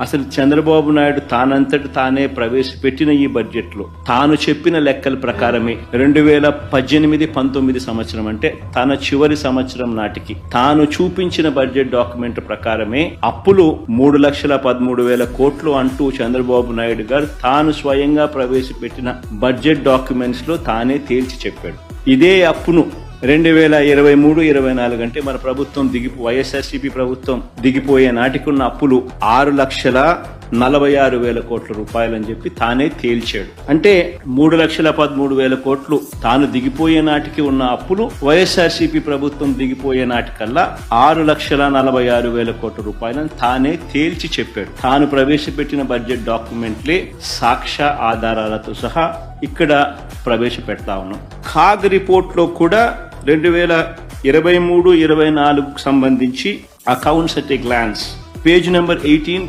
అసలు చంద్రబాబు నాయుడు తానంతటి తానే ప్రవేశపెట్టిన ఈ బడ్జెట్ లో తాను చెప్పిన లెక్కల ప్రకారమే 2018-19 సంవత్సరం అంటే తన చివరి సంవత్సరం నాటికి తాను చూపించిన బడ్జెట్ డాక్యుమెంట్ ప్రకారమే అప్పులు 3,13,000 కోట్లు అంటూ చంద్రబాబు నాయుడు గారు తాను స్వయంగా ప్రవేశపెట్టిన బడ్జెట్ డాక్యుమెంట్స్ లో తానే తేల్చి చెప్పాడు. ఇదే అప్పును 2023-24 అంటే మన ప్రభుత్వం వైఎస్ఆర్సీపీ ప్రభుత్వం దిగిపోయే నాటికున్న అప్పులు 6,46,000 కోట్ల రూపాయలని చెప్పి తానే తేల్చాడు. అంటే 3,13,000 కోట్లు తాను దిగిపోయే నాటికి ఉన్న అప్పులు వైఎస్ఆర్సీపీ ప్రభుత్వం దిగిపోయే నాటికల్లా 6,46,000 కోట్ల రూపాయలని తానే తేల్చి చెప్పాడు. తాను ప్రవేశపెట్టిన బడ్జెట్ డాక్యుమెంట్లే సాక్ష్య ఆధారాలతో సహా ఇక్కడ ప్రవేశపెడతా ఉన్నాం. కాగ్ రిపోర్ట్ లో కూడా 2023-24 సంబంధించి accounts at a glance page number 18